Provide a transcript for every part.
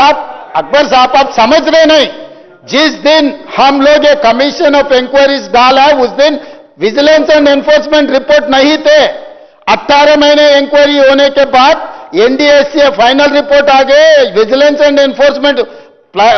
अकबर साहब आप समझ रहे नहीं, जिस दिन हम लोग ये कमीशन ऑफ इंक्वायरीज डाला उस दिन विजिलेंस एंड एनफोर्समेंट रिपोर्ट नहीं थे। 18 महीने इंक्वायरी होने के बाद एनडीएससी फाइनल रिपोर्ट आ गए, vigilance and enforcement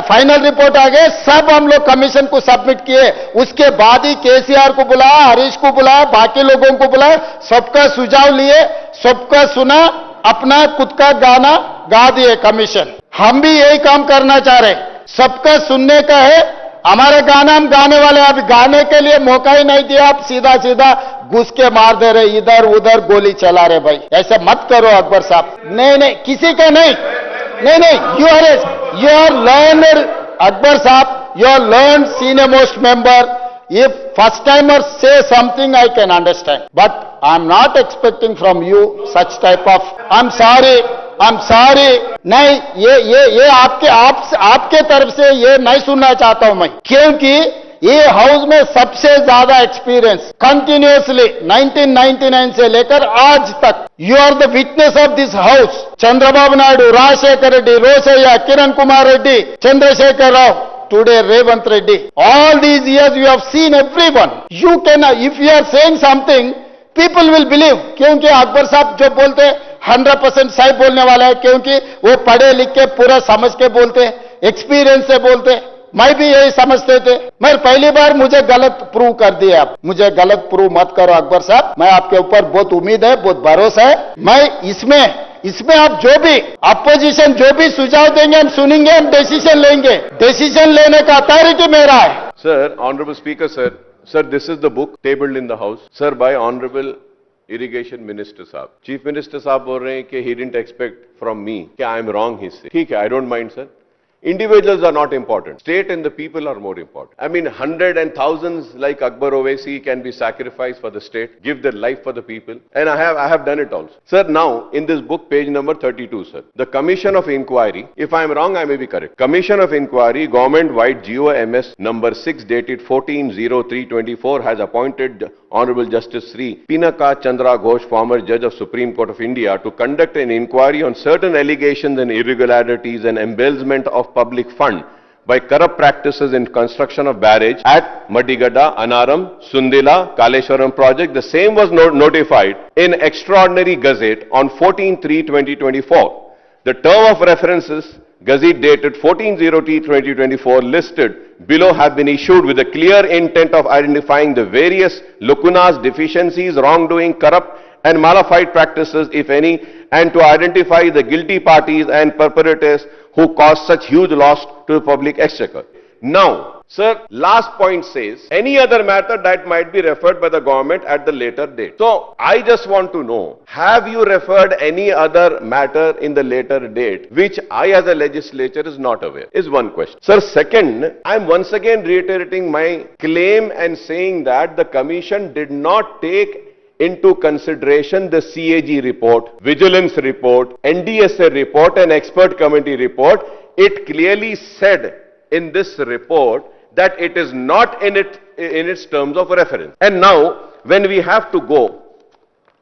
final report आ गए, सब हम लोग कमीशन को सबमिट किए। उसके बाद ही केसीआर को बुलाया, हरीश को बुलाया, बाकी लोगों को बुलाया, सबका सुझाव लिए, सबका सुना, अपना खुद का गाना गा दिए कमीशन। हम भी यही काम करना चाह रहे, सबका सुनने का है, हमारे गाना हम गाने वाले, अभी गाने के लिए मौका ही नहीं दिया, आप सीधा सीधा घुस के मार दे रहे, इधर उधर गोली चला रहे। भाई ऐसा मत करो अकबर साहब, नहीं नहीं किसी का नहीं, नहीं नहीं, you are learned Akbar Saab, you are learned senior most member. If first timers say something I can understand, but I'm not expecting from you such type of I'm sorry नहीं, ये आपके तरफ से ये नहीं सुनना चाहता हूं मैं, क्योंकि ये हाउस में सबसे ज्यादा एक्सपीरियंस कंटिन्यूअसली 1999 से लेकर आज तक you are the witness of this house. Chandrababu Naidu, Rajasekhar Reddy, Rosaiah, Kiran Kumar Reddy, Chandrasekhar Rao, today Revant Reddy, all these years you have seen everyone. You can, if you are saying something, people will believe, क्योंकि अकबर साहब जो बोलते 100% सही बोलने वाला है, क्योंकि वो पढ़े लिख के पूरा समझ के बोलते, एक्सपीरियंस से बोलते। मैं भी यही समझते थे, मैं पहली बार मुझे गलत प्रूव कर दिया। आप मुझे गलत प्रूव मत करो अकबर साहब, मैं आपके ऊपर बहुत उम्मीद है, बहुत भरोसा है। मैं इसमें आप जो भी अपोजिशन जो भी सुझाव देंगे हम सुनेंगे, हम डिसीजन लेंगे, डिसीजन लेने का अथॉरिटी मेरा है। Sir, honourable speaker sir, this is the book tabled in the house sir bye honourable irrigation minister साहब। चीफ मिनिस्टर साहब बोल रहे हैं कि he didn't expect from me कि आई एम रॉन्ग ही से। ठीक है, I don't mind sir. Individuals are not important. State and the people are more important. I mean, hundreds and thousands like Akbar Owaisi can be sacrificed for the state, give their life for the people. And I have done it also. Sir, now, in this book, page number 32, sir, the Commission of Inquiry, if I am wrong, I may be correct. Commission of Inquiry, government-wide GOMS number 6 dated 14/03/24 has appointed Honorable Justice Sri Pinaka Chandra Ghosh, former Judge of Supreme Court of India, to conduct an inquiry on certain allegations and irregularities and embezzlement of public fund by corrupt practices in construction of barrage at Madigada, Anaram, Sundila, Kaleshwaram project. The same was notified in Extraordinary Gazette on 14/3/2024. The term of references Gazette dated 14/03/2024 listed below have been issued with a clear intent of identifying the various lacunas, deficiencies, wrongdoing, corrupt and malified practices, if any, and to identify the guilty parties and perpetrators who caused such huge loss to the public exchequer. Now, sir, last point says, any other matter that might be referred by the government at the later date. So, I just want to know, have you referred any other matter in the later date, which I as a legislature is not aware, is one question. Sir, second, I am once again reiterating my claim and saying that the commission did not take into consideration the CAG report, vigilance report, NDSA report and expert committee report. It clearly said in this report that it is not in its terms of reference. And now, when we have to go,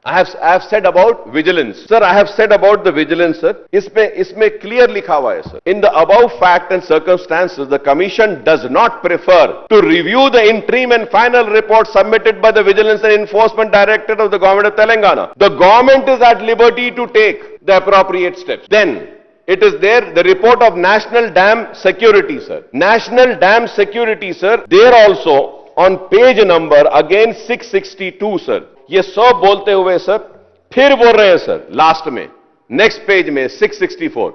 I have said about vigilance. Sir, I have said about the vigilance, sir. इसमें clear लिखा हुआ है, sir. In the above fact and circumstances, the commission does not prefer to review the interim and final report submitted by the Vigilance and Enforcement Directorate of the Government of Telangana. The government is at liberty to take the appropriate steps. Then, it is there, the report of National Dam Security, sir. National Dam Security, sir, there also on page number again 662, sir. ये सब बोलते हुए sir फिर बोल रहे हैं sir last में next page में 664.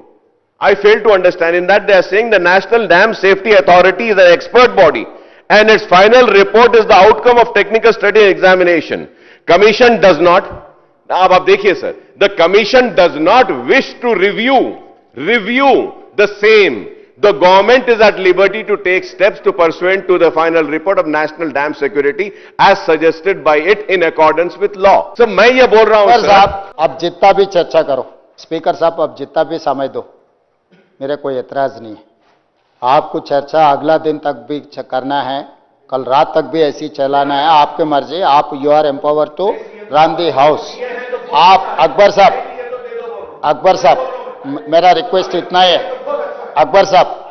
I fail to understand. In that they are saying the National Dam Safety Authority is an expert body and its final report is the outcome of technical study and examination. Commission does not, अब आप देखिए sir, the commission does not wish to review the same. The government is at liberty to take steps to pursuant to the final report of National Dam Security as suggested by it in accordance with law. So मैं ये बोल रहा हूं sir, आप जितना भी चर्चा करो, स्पीकर साहब आप जितना भी समय दो, मेरे कोई एतराज नहीं है। आपको चर्चा अगला दिन तक भी करना है, कल रात तक भी ऐसी चलाना है, आपकी मर्जी। आप you are empower to run the house. आप अकबर साहब मेरा रिक्वेस्ट इतना है, अकबर साहब